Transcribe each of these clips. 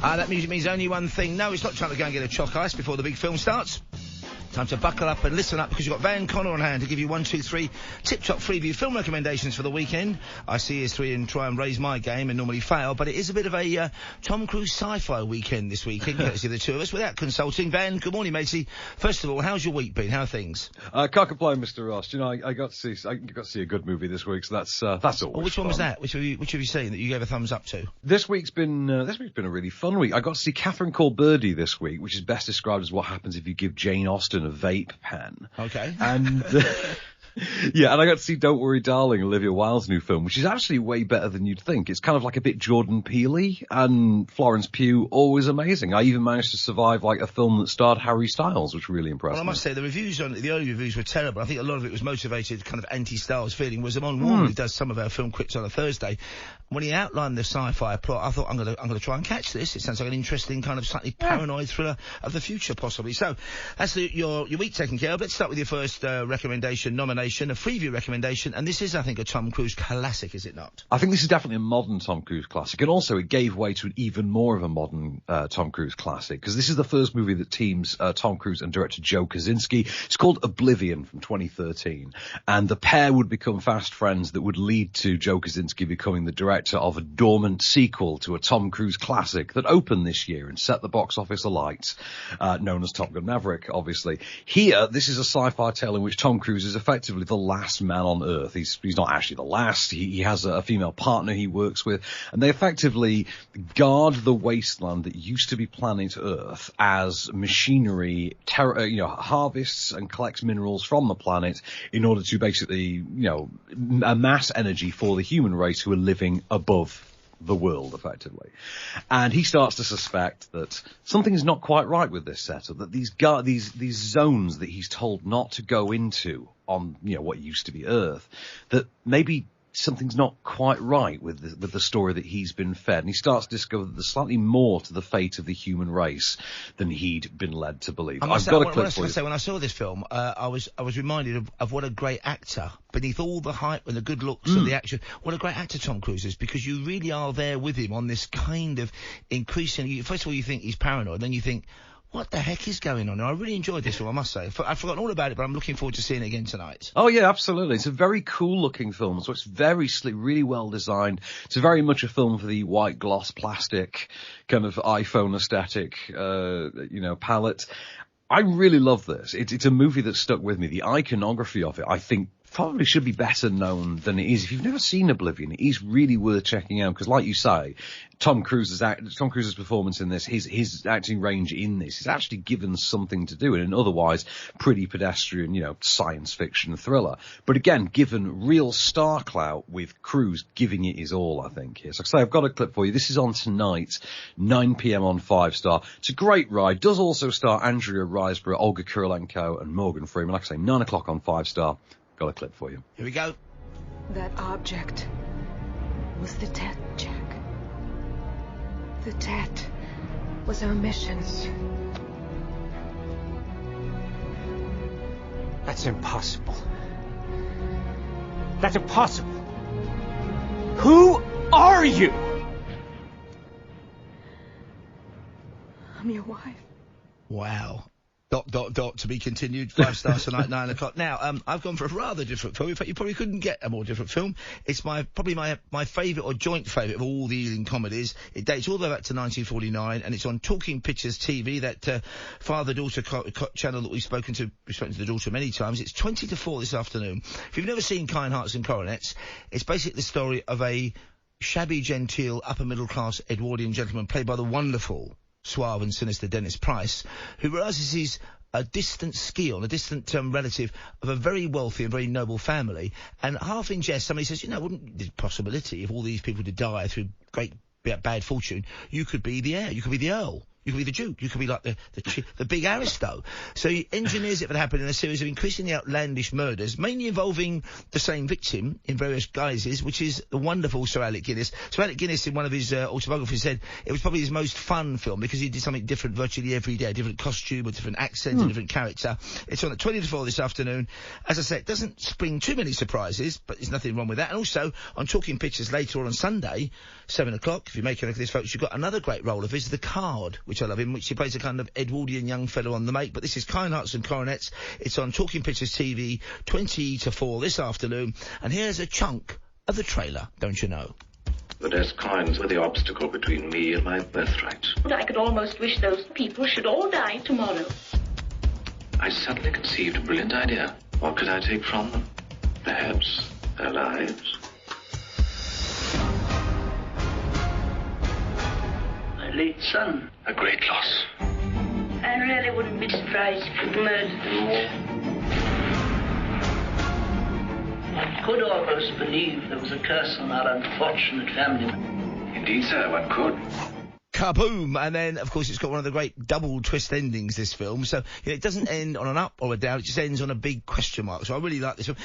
That music means only one thing. No, it's not trying to go and get a chalk ice before the big film starts. Time to buckle up and listen up, because you've got Van Connor on hand to give you 1, 2, 3 tip-top Freeview film recommendations for the weekend. I see his three and try and raise my game and normally fail, but it is a bit of a Tom Cruise sci-fi weekend this weekend, courtesy of the two of us, without consulting. Van, good morning, matey. First of all, how's your week been? How are things? Can't complain, Mr. Ross. You know, I got to see a good movie this week, so that's always which fun. one was that? Which have you seen that you gave a thumbs up to? This week's been a really fun week. I got to see Catherine Called Birdie this week, which is best described as what happens if you give Jane Austen a vape pen. Okay. And yeah, and I got to see Don't Worry Darling, Olivia Wilde's new film, which is actually way better than you'd think. It's kind of like a bit Jordan Peele, and Florence Pugh, always amazing. I even managed to survive like a film that starred Harry Styles, which really impressed me. Well, I must say, the early reviews were terrible. I think a lot of it was motivated, kind of anti-Styles feeling. Was Amon Warren, who does some of our film critics on a Thursday, when he outlined the sci-fi plot, I thought, I'm gonna try and catch this. It sounds like an interesting kind of slightly paranoid thriller of the future, possibly. So, that's your week taken care of. Let's start with your first nomination, a Freeview recommendation, and this is, I think, a Tom Cruise classic, is it not? I think this is definitely a modern Tom Cruise classic, and also it gave way to an even more of a modern Tom Cruise classic, because this is the first movie that teams Tom Cruise and director Joe Kosinski. It's called Oblivion from 2013, and the pair would become fast friends that would lead to Joe Kosinski becoming the director of a dormant sequel to a Tom Cruise classic that opened this year and set the box office alight, known as Top Gun Maverick, obviously. Here, this is a sci-fi tale in which Tom Cruise is effectively the last man on Earth. He's not actually the last. He has a female partner he works with, and they effectively guard the wasteland that used to be planet Earth as machinery, harvests and collects minerals from the planet in order to basically, amass energy for the human race who are living above the world, effectively. And he starts to suspect that something is not quite right with this setup, that these zones that he's told not to go into on, what used to be Earth, that maybe something's not quite right with the story that he's been fed. And he starts to discover that there's slightly more to the fate of the human race than he'd been led to believe. I've got a clip for you. When I saw this film, I was reminded of what a great actor, beneath all the hype and the good looks of the action, what a great actor Tom Cruise is, because you really are there with him on this kind of increasing. First of all, you think he's paranoid, then you think, what the heck is going on? And I really enjoyed this film, I must say. I've forgotten all about it, but I'm looking forward to seeing it again tonight. Oh, yeah, absolutely. It's a very cool-looking film, so it's very slick, really well-designed. It's very much a film for the white gloss plastic, kind of iPhone aesthetic, palette. I really love this. It's a movie that stuck with me. The iconography of it, I think, probably should be better known than it is. If you've never seen Oblivion, it is really worth checking out, because like you say, Tom Cruise's performance in this, his acting range in this is actually given something to do in an otherwise pretty pedestrian, science fiction thriller. But again, given real star clout with Cruise giving it his all, I think. Here. So I've got a clip for you. This is on tonight, 9 p.m. on 5 Star. It's a great ride. Does also star Andrea Riseborough, Olga Kurylenko and Morgan Freeman. Like I say, 9 o'clock on 5 Star. Got a clip for you. Here we go. That object was the Tet, Jack. The Tet was our mission. That's impossible. That's impossible. Who are you? I'm your wife. Wow. ... to be continued. 5 stars tonight, 9 o'clock. Now, I've gone for a rather different film. In fact, you probably couldn't get a more different film. It's probably my favourite, or joint favourite, of all the Ealing comedies. It dates all the way back to 1949, and it's on Talking Pictures TV, that father-daughter channel that we've spoken to the daughter many times. It's 20 to 4 this afternoon. If you've never seen Kind Hearts and Coronets, it's basically the story of a shabby, genteel, upper-middle-class Edwardian gentleman played by the wonderful, suave and sinister Dennis Price, who realises he's a distant scion, a distant relative of a very wealthy and very noble family. And half in jest, somebody says, wouldn't the possibility, if all these people did die through great bad fortune, you could be the heir, you could be the Earl. You could be the Duke. You could be like the big aristo. So he engineers it for to happen in a series of increasingly outlandish murders, mainly involving the same victim in various guises, which is the wonderful Sir Alec Guinness. Sir Alec Guinness, in one of his autobiographies, said it was probably his most fun film because he did something different virtually every day, a different costume, a different accent, a different character. It's on at 20 to 4 this afternoon. As I said, it doesn't spring too many surprises, but there's nothing wrong with that. And also, on Talking Pictures later on Sunday, 7 o'clock, if you make a look at this, folks, you've got another great role of his, The Card, which I love, in which he plays a kind of Edwardian young fellow on the make. But this is Kind Hearts and Coronets. It's on Talking Pictures TV, 20 to 4 this afternoon. And here's a chunk of the trailer, don't you know? The desk coins were the obstacle between me and my birthright. I could almost wish those people should all die tomorrow. I suddenly conceived a brilliant idea. What could I take from them? Perhaps their lives. My late son. A great loss. I really wouldn't be surprised if he'd murdered them all. One could almost believe there was a curse on our unfortunate family. Indeed, sir, one could. Kaboom! And then, of course, it's got one of the great double twist endings, this film. So, it doesn't end on an up or a down, it just ends on a big question mark. So I really like this film.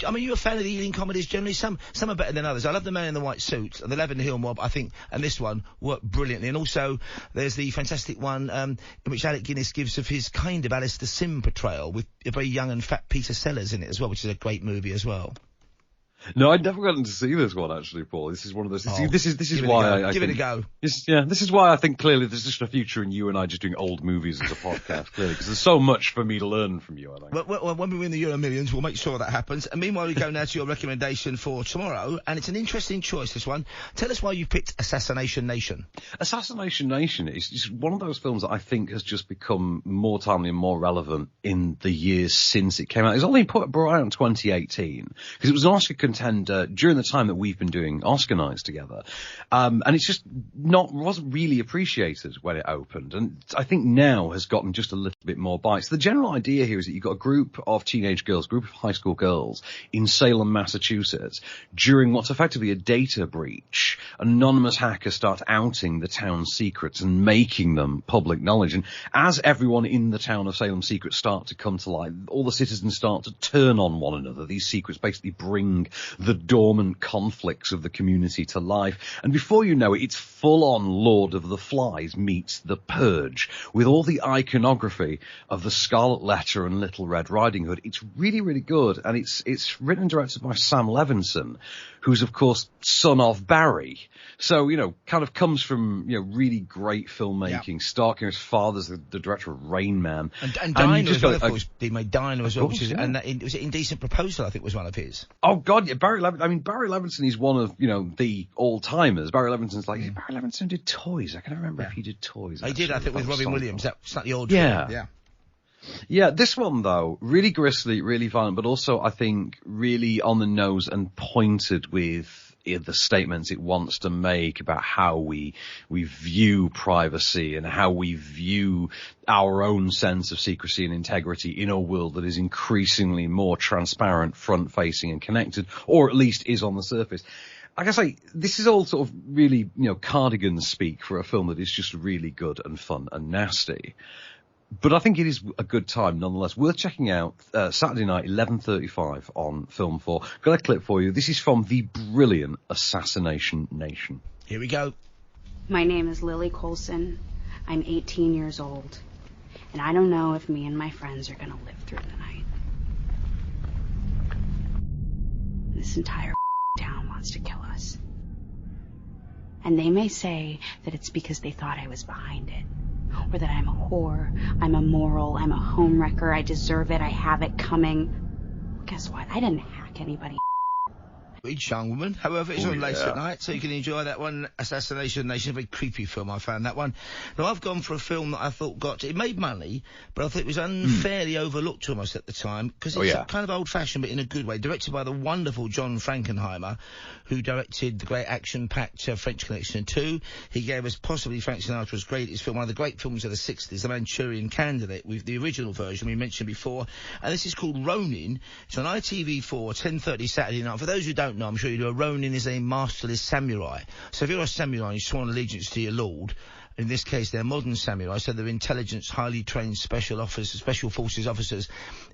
I mean, you're a fan of the Ealing comedies generally? Some are better than others. I love The Man in the White Suit, and The Lavender Hill Mob, I think, and this one worked brilliantly. And also, there's the fantastic one, in which Alec Guinness gives of his kind of Alistair Sim portrayal, with a very young and fat Peter Sellers in it as well, which is a great movie as well. No, I'd never gotten to see this one, actually, Paul. This is one of those. This is why I give it a go. This is why I think clearly there's just a future in you and I just doing old movies as a podcast, clearly, because there's so much for me to learn from you, I think. Well, when we win the Euro Millions, we'll make sure that happens. And meanwhile, we go now to your recommendation for tomorrow, and it's an interesting choice, this one. Tell us why you picked Assassination Nation. Assassination Nation is one of those films that I think has just become more timely and more relevant in the years since it came out. It was only brought out in 2018, because it was an Oscar contender during the time that we've been doing Oscar nights together. And it's just wasn't really appreciated when it opened. And I think now has gotten just a little bit more bites. The general idea here is that you've got a group of teenage girls, group of high school girls in Salem, Massachusetts, during what's effectively a data breach. Anonymous hackers start outing the town's secrets and making them public knowledge. And as everyone in the town of Salem secrets start to come to light, all the citizens start to turn on one another. These secrets basically bring the dormant conflicts of the community to life. And before you know it, it's full-on Lord of the Flies meets The Purge, with all the iconography of the Scarlet Letter and Little Red Riding Hood. It's really, really good. And it's written and directed by Sam Levinson, who's, of course, son of Barry. So, kind of comes from, really great filmmaking. Stark, his father's the director of Rain Man. And Diner as well, of course. He made Diner as well, and was it Indecent Proposal, I think, was one of his. Oh, God, yeah, Barry Levinson is one of, the all-timers. Barry Levinson's Barry Levinson did Toys. I can't remember if he did Toys. He did, I think, with Robin Williams. That's not the old film. Yeah. Yeah, this one, though, really grisly, really violent, but also, I think, really on the nose and pointed with the statements it wants to make about how we view privacy and how we view our own sense of secrecy and integrity in a world that is increasingly more transparent, front-facing and connected, or at least is on the surface. Like I say, this is all sort of really, Cardigan speak for a film that is just really good and fun and nasty. But I think it is a good time, nonetheless. Worth checking out Saturday night, 11:35 on Film 4. Got a clip for you. This is from the brilliant Assassination Nation. Here we go. My name is Lily Colson. I'm 18 years old. And I don't know if me and my friends are going to live through the night. This entire town wants to kill us. And they may say that it's because they thought I was behind it. Or that I'm a whore, I'm immoral, I'm a homewrecker, I deserve it, I have it coming. Well, guess what? I didn't hack anybody. Each young woman, however, it's on late at night, so you can enjoy that one. Assassination Nation, a very creepy film, I found that one. Now, I've gone for a film that I thought it made money, but I thought it was unfairly overlooked almost at the time, because it's kind of old-fashioned, but in a good way. Directed by the wonderful John Frankenheimer, who directed the great action-packed French Connection 2. He gave us possibly Frank Sinatra's greatest film, one of the great films of the 60s, The Manchurian Candidate, with the original version we mentioned before. And this is called Ronin. It's on ITV4, 10:30 Saturday night. For those who don't don't know, I'm sure you do, a Ronin is a masterless samurai. So if you're a samurai, you've sworn allegiance to your lord. In this case, they're modern samurai, so they're intelligence, highly trained special forces officers.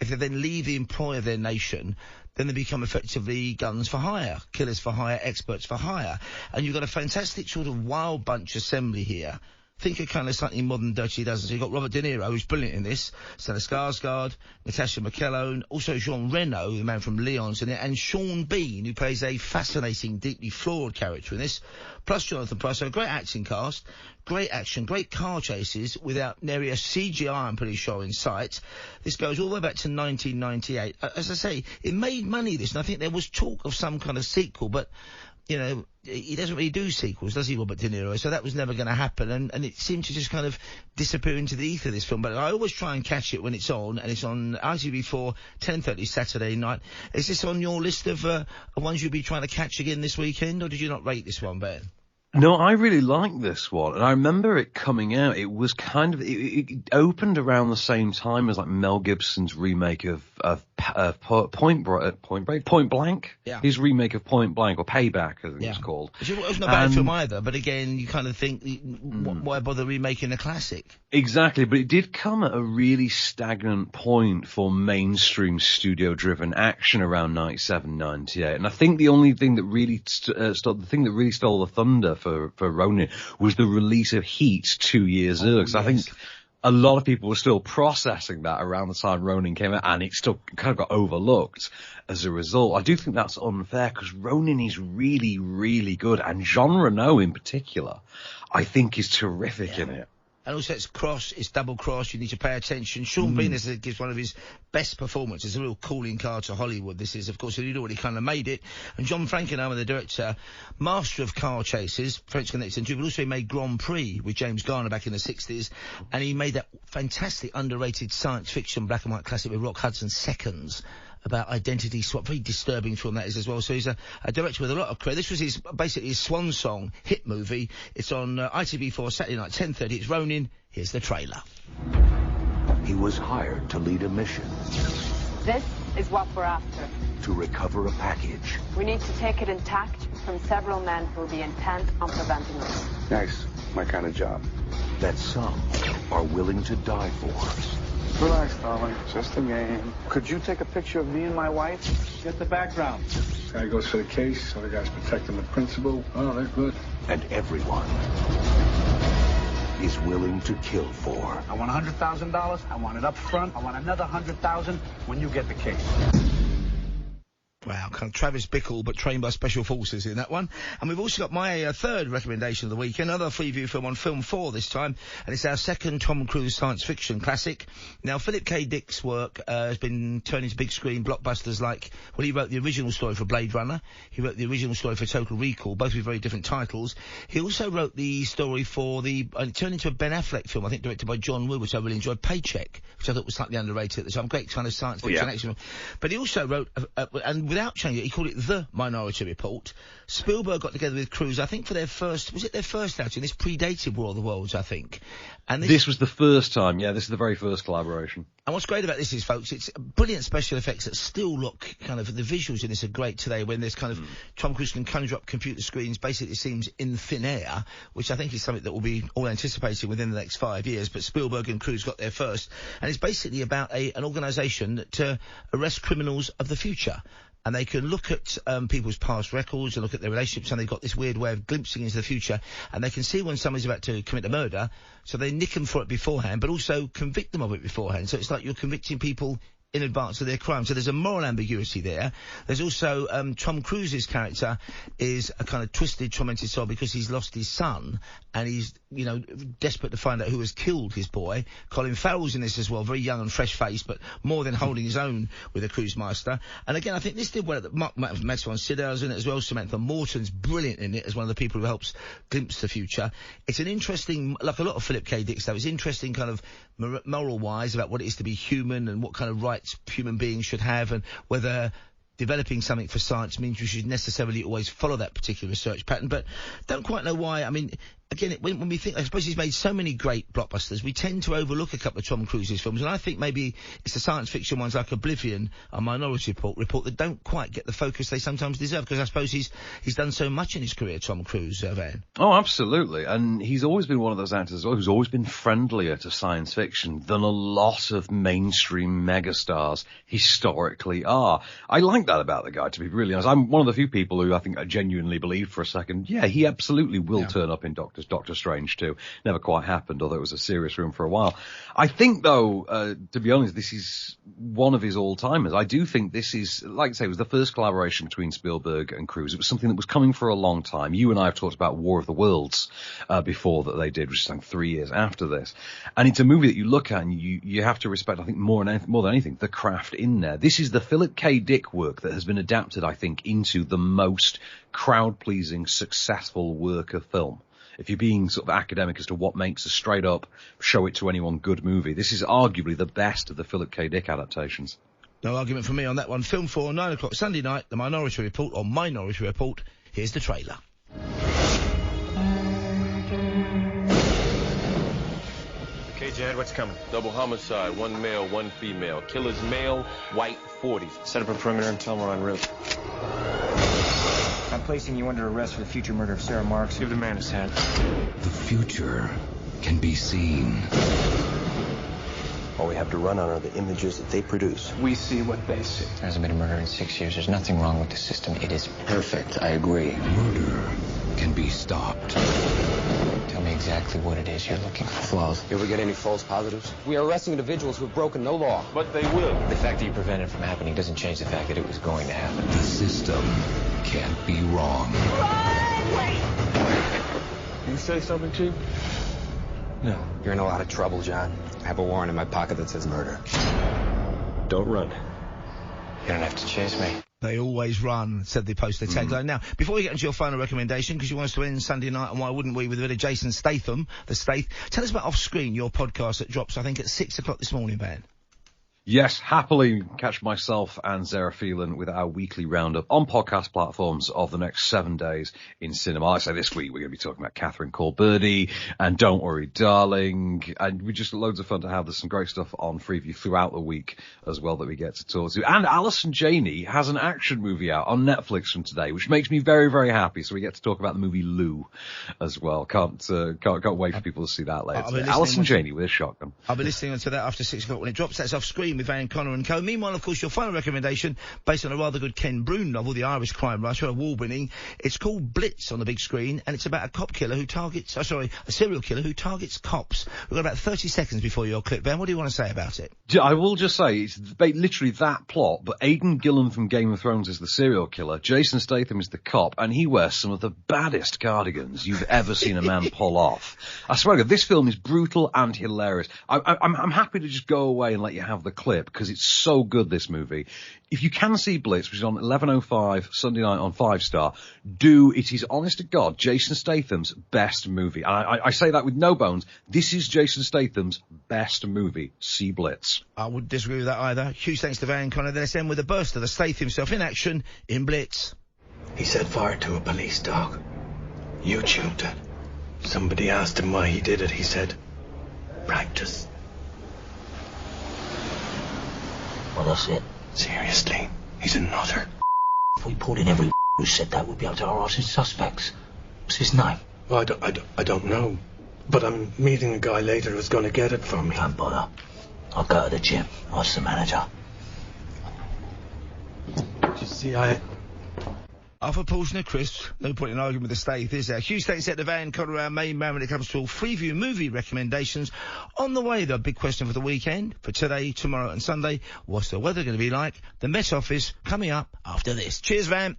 If they then leave the employ of their nation, then they become effectively guns for hire, killers for hire, experts for hire. And you've got a fantastic sort of wild bunch assembly here. Think of kind of slightly modern Dirty Dozen. So you've got Robert De Niro, who's brilliant in this, Stellan Skarsgård, Natasha McElhone, also Jean Reno, the man from Leon's in it, and Sean Bean, who plays a fascinating, deeply flawed character in this, plus Jonathan Pryce. So a great acting cast, great action, great car chases without nary a CGI, I'm pretty sure, in sight. This goes all the way back to 1998. As I say, it made money, this, and I think there was talk of some kind of sequel, but you know, he doesn't really do sequels, does he, Robert De Niro? So that was never going to happen, and it seemed to just kind of disappear into the ether, this film. But I always try and catch it when it's on, and it's on ITV4, 10:30 Saturday night. Is this on your list of ones you'll be trying to catch again this weekend, or did you not rate this one, Ben? No, I really like this one, and I remember it coming out. It was kind of it opened around the same time as like Mel Gibson's remake of Point Blank. Yeah. His remake of Point Blank, or Payback, I think it's called. It wasn't a bad film either, but again, you kind of think, why bother remaking a classic? Exactly, but it did come at a really stagnant point for mainstream studio-driven action around 97, 98, and I think the only thing that really stole the thunder for Ronin was the release of Heat 2 years earlier. Yes. I think a lot of people were still processing that around the time Ronin came out, and it still kind of got overlooked as a result. I do think that's unfair, because Ronin is really, really good, and Jean Reno in particular, I think, is terrific in it. And also it's double cross, you need to pay attention. Sean Bean gives one of his best performances, a real calling card to Hollywood. This is, of course, he'd already kind of made it. And John Frankenheimer, the director, master of car chases, French Connection too, but also he made Grand Prix with James Garner back in the 60s. And he made that fantastic, underrated science fiction black and white classic with Rock Hudson, Seconds, about identity swap. Very disturbing film that is as well. So he's a director with a lot of credit. This was basically his swan song hit movie. It's on ITV4 Saturday night, 10:30. It's Ronin. Here's the trailer. He was hired to lead a mission. This is what we're after. To recover a package. We need to take it intact from several men who will be intent on preventing us. Nice. My kind of job. That some are willing to die for. Relax, darling. Just a game. Could you take a picture of me and my wife? Get the background. This guy goes for the case. Other guy's protecting the principal. Oh, they're good. And everyone is willing to kill for. I want $100,000. I want it up front. I want another $100,000 when you get the case. Wow, kind of Travis Bickle, but trained by special forces in that one. And we've also got my third recommendation of the week, another Freeview film on Film 4 this time, and it's our second Tom Cruise science fiction classic. Now, Philip K. Dick's work has been turned into big screen blockbusters like, well, he wrote the original story for Blade Runner, he wrote the original story for Total Recall, both with very different titles. He also wrote the story for it turned into a Ben Affleck film, I think directed by John Woo, which I really enjoyed, Paycheck, which I thought was slightly underrated at the time. Great kind of science fiction action. But he also wrote, and without changing it, he called it The Minority Report. Spielberg got together with Cruise, I think, for their first outing? This predated War of the Worlds, I think. And this was the first time, this is the very first collaboration. And what's great about this is, folks, it's brilliant special effects that still look kind of, the visuals in this are great today, when there's kind of, Tom Cruise can conjure up computer screens, basically it seems in thin air, which I think is something that will be all anticipated within the next 5 years, but Spielberg and Cruise got there first. And it's basically about an organisation to arrest criminals of the future. And they can look at people's past records and look at their relationships, and they've got this weird way of glimpsing into the future, and they can see when somebody's about to commit a murder, so they nick them for it beforehand, but also convict them of it beforehand. So it's like you're convicting people in advance of their crime. So there's a moral ambiguity there. There's also Tom Cruise's character is a kind of twisted, tormented soul because he's lost his son, and he's, desperate to find out who has killed his boy. Colin Farrell's in this as well, very young and fresh-faced, but more than holding his own with a cruise master. And again, I think this did well. Max von Sydow's in it as well. Samantha Morton's brilliant in it as one of the people who helps glimpse the future. It's an interesting, like a lot of Philip K. Dick stuff, it's interesting kind of moral-wise about what it is to be human and what kind of rights human beings should have, and whether developing something for science means you should necessarily always follow that particular research pattern. But don't quite know why. I mean, again, when we think, I suppose he's made so many great blockbusters, we tend to overlook a couple of Tom Cruise's films, and I think maybe it's the science fiction ones like Oblivion and Minority Report that don't quite get the focus they sometimes deserve, because I suppose he's done so much in his career, Tom Cruise, Van. Oh, absolutely. And he's always been one of those actors as well who's always been friendlier to science fiction than a lot of mainstream megastars historically are. I like that about the guy, to be really honest. I'm one of the few people who I think I genuinely believe for a second, yeah, he absolutely will turn up in Doctor Strange 2. Never quite happened, although it was a serious room for a while. I think, though, to be honest, this is one of his all-timers. I do think this is, like I say, it was the first collaboration between Spielberg and Cruise. It was something that was coming for a long time. You and I have talked about War of the Worlds before that they did, which is like 3 years after this. And it's a movie that you look at and you have to respect, I think, more than anything, the craft in there. This is the Philip K. Dick work that has been adapted, I think, into the most crowd-pleasing, successful work of film. If you're being sort of academic as to what makes a straight-up, show-it-to-anyone good movie, this is arguably the best of the Philip K. Dick adaptations. No argument from me on that one. Film 4, 9 o'clock Sunday night, The Minority Report, or Minority Report. Here's the trailer. Okay, Jad, what's coming? Double homicide, 1 male, 1 female. Killer's male, white, 40s. Set up a perimeter and tell them we're en route. I'm placing you under arrest for the future murder of Sarah Marks. Give the man his hat. The future can be seen. All we have to run on are the images that they produce. We see what they see. There hasn't been a murder in 6 years. There's nothing wrong with the system. It is perfect. I agree. Murder can be stopped. Tell me exactly what it is you're looking for. Flaws. You ever get any false positives? We are arresting individuals who have broken no law. But they will. The fact that you prevented it from happening doesn't change the fact that it was going to happen. The system can't be wrong. You say something, Chief? No. You're in a lot of trouble, John. I have a warrant in my pocket that says murder. Don't run. You don't have to chase me. They always run, said the poster tagline. Now, before we get into your final recommendation, because you want us to end Sunday night, and why wouldn't we, with a bit of Jason Statham, the Stath. Tell us about Off Screen, your podcast that drops, I think, at 6 o'clock this morning, Van. Yes, happily catch myself and Zara Phelan with our weekly roundup on podcast platforms of the next 7 days in cinema. I say this week we're going to be talking about Catherine Cole Birdie and Don't Worry Darling, and we just loads of fun to have. There's some great stuff on Freeview throughout the week as well that we get to talk to. And Alison Janney has an action movie out on Netflix from today, which makes me very, very happy. So we get to talk about the movie Lou as well. Can't wait for people to see that later. Alison Janney with a shotgun. I'll be listening to that after 6 o'clock when it drops. That's Off Screen with Van Connor and Co. Meanwhile, of course, your final recommendation, based on a rather good Ken Brune novel, The Irish Crime Writer, award-winning. It's called Blitz on the big screen, and it's about a serial killer who targets cops. We've got about 30 seconds before your clip, Van. What do you want to say about it? I will just say, it's literally that plot, but Aidan Gillen from Game of Thrones is the serial killer, Jason Statham is the cop, and he wears some of the baddest cardigans you've ever seen a man pull off. I swear to God, this film is brutal and hilarious. I'm happy to just go away and let you have the clip, because it's so good, this movie. If you can see Blitz, which is on 11:05 Sunday night on 5 Star, do. It is, honest to God, Jason Statham's best movie. And I say that with no bones. This is Jason Statham's best movie. See Blitz. I wouldn't disagree with that either. Huge thanks to Van Connor. Let's end with a burst of the Statham himself in action in Blitz. He set fire to a police dog. You choked it. Somebody asked him why he did it. He said, practice. Well, that's it. Seriously, he's a nutter. If we pulled in every who said that, we'd be able to harass his suspects. What's his name? Well, I don't know. But I'm meeting a guy later who's going to get it for me. Don't bother. I'll go to the gym. Ask the manager. Did you see Half a portion of crisps. No point in arguing with the Stath, is there? Huge thanks to Van Connor, our main man when it comes to all Freeview movie recommendations. On the way, the big question for the weekend, for today, tomorrow and Sunday, what's the weather going to be like? The Met Office coming up after this. Cheers, Van.